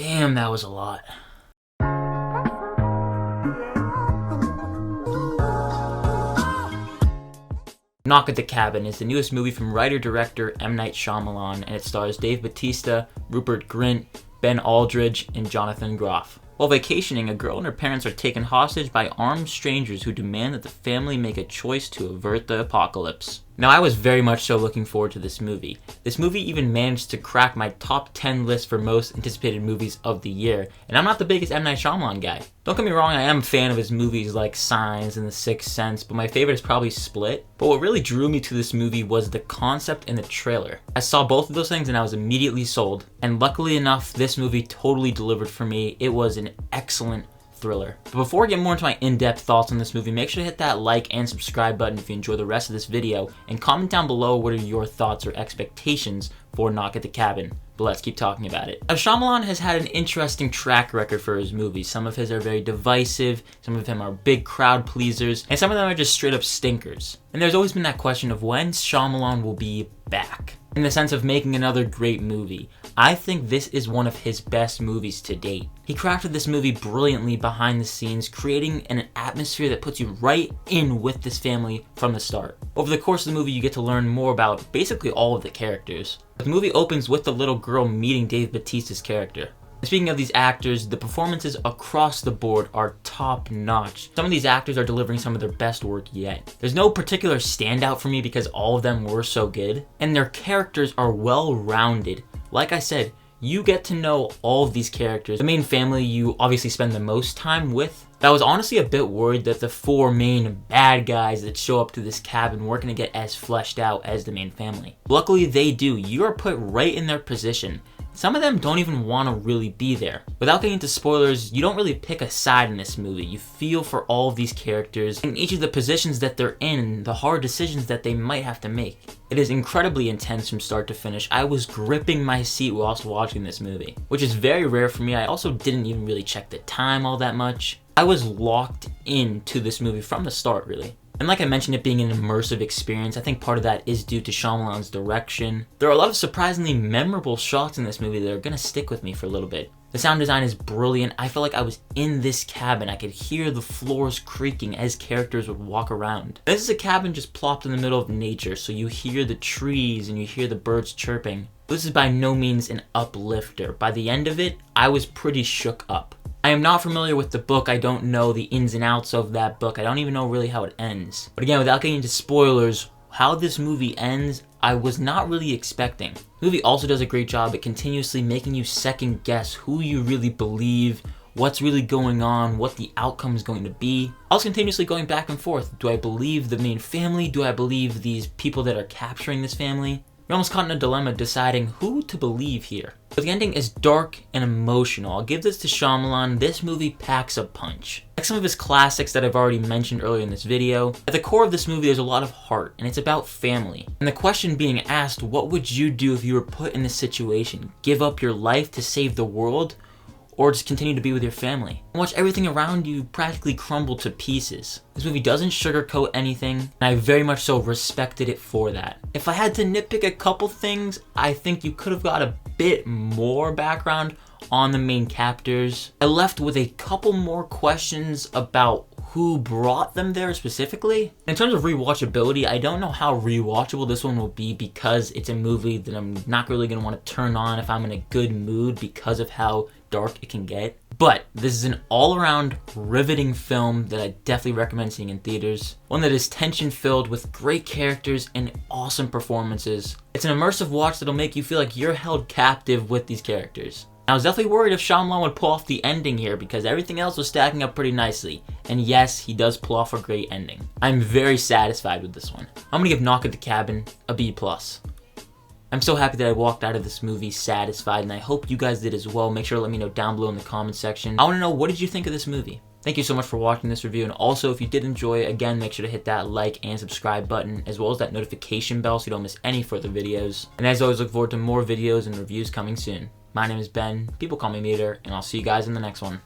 Damn, that was a lot. Knock at the Cabin is the newest movie from writer-director M. Night Shyamalan, and it stars Dave Bautista, Rupert Grint, Ben Aldridge, and Jonathan Groff. While vacationing, a girl and her parents are taken hostage by armed strangers who demand that the family make a choice to avert the apocalypse. Now, I was very much so looking forward to this movie. This movie even managed to crack my top 10 list for most anticipated movies of the year, and I'm not the biggest M. Night Shyamalan guy. Don't get me wrong, I am a fan of his movies like Signs and The Sixth Sense, but my favorite is probably Split. But what really drew me to this movie was the concept and the trailer. I saw both of those things and I was immediately sold, and luckily enough, this movie totally delivered for me. It was an excellent thriller. But before I get more into my in-depth thoughts on this movie, make sure to hit that like and subscribe button if you enjoy the rest of this video, and comment down below what are your thoughts or expectations for Knock at the Cabin. But let's keep talking about it. Now, Shyamalan has had an interesting track record for his movies. Some of his are very divisive, some of them are big crowd pleasers, and some of them are just straight up stinkers. And there's always been that question of when Shyamalan will be back, in the sense of making another great movie. I think this is one of his best movies to date. He crafted this movie brilliantly behind the scenes, creating an atmosphere that puts you right in with this family from the start. Over the course of the movie, you get to learn more about basically all of the characters. The movie opens with the little girl meeting Dave Bautista's character. Speaking of these actors, the performances across the board are top notch. Some of these actors are delivering some of their best work yet. There's no particular standout for me because all of them were so good, and their characters are well rounded. Like I said, you get to know all of these characters. The main family you obviously spend the most time with. I was honestly a bit worried that the four main bad guys that show up to this cabin weren't going to get as fleshed out as the main family. Luckily they do. You are put right in their position. Some of them don't even want to really be there. Without getting into spoilers, you don't really pick a side in this movie. You feel for all of these characters and each of the positions that they're in, the hard decisions that they might have to make. It is incredibly intense from start to finish. I was gripping my seat whilst watching this movie, which is very rare for me. I also didn't even really check the time all that much. I was locked into this movie from the start, really. And like I mentioned, it being an immersive experience, I think part of that is due to Shyamalan's direction. There are a lot of surprisingly memorable shots in this movie that are gonna stick with me for a little bit. The sound design is brilliant. I felt like I was in this cabin. I could hear the floors creaking as characters would walk around. This is a cabin just plopped in the middle of nature, so you hear the trees and you hear the birds chirping. This is by no means an uplifter. By the end of it, I was pretty shook up. I am not familiar with the book. I don't know the ins and outs of that book. I don't even know really how it ends. But again, without getting into spoilers, how this movie ends, I was not really expecting. The movie also does a great job at continuously making you second guess who you really believe, what's really going on, what the outcome is going to be. I was continuously going back and forth. Do I believe the main family? Do I believe these people that are capturing this family? You're almost caught in a dilemma deciding who to believe here. But the ending is dark and emotional. I'll give this to Shyamalan. This movie packs a punch. Like some of his classics that I've already mentioned earlier in this video, at the core of this movie there's a lot of heart, and it's about family. And the question being asked, what would you do if you were put in this situation? Give up your life to save the world? Or just continue to be with your family? And watch everything around you practically crumble to pieces. This movie doesn't sugarcoat anything, and I very much so respected it for that. If I had to nitpick a couple things, I think you could have got a bit more background on the main captors. I left with a couple more questions about who brought them there specifically. In terms of rewatchability, I don't know how rewatchable this one will be because it's a movie that I'm not really going to want to turn on if I'm in a good mood because of how dark it can get. But this is an all-around riveting film that I definitely recommend seeing in theaters. One that is tension-filled with great characters and awesome performances. It's an immersive watch that'll make you feel like you're held captive with these characters. I was definitely worried if Shyamalan would pull off the ending here because everything else was stacking up pretty nicely. And yes, he does pull off a great ending. I'm very satisfied with this one. I'm gonna give Knock at the Cabin a B+. I'm so happy that I walked out of this movie satisfied, and I hope you guys did as well. Make sure to let me know down below in the comment section. I want to know, what did you think of this movie? Thank you so much for watching this review, and also if you did enjoy, again, make sure to hit that like and subscribe button, as well as that notification bell so you don't miss any further videos. And as always, look forward to more videos and reviews coming soon. My name is Ben, people call me Meter, and I'll see you guys in the next one.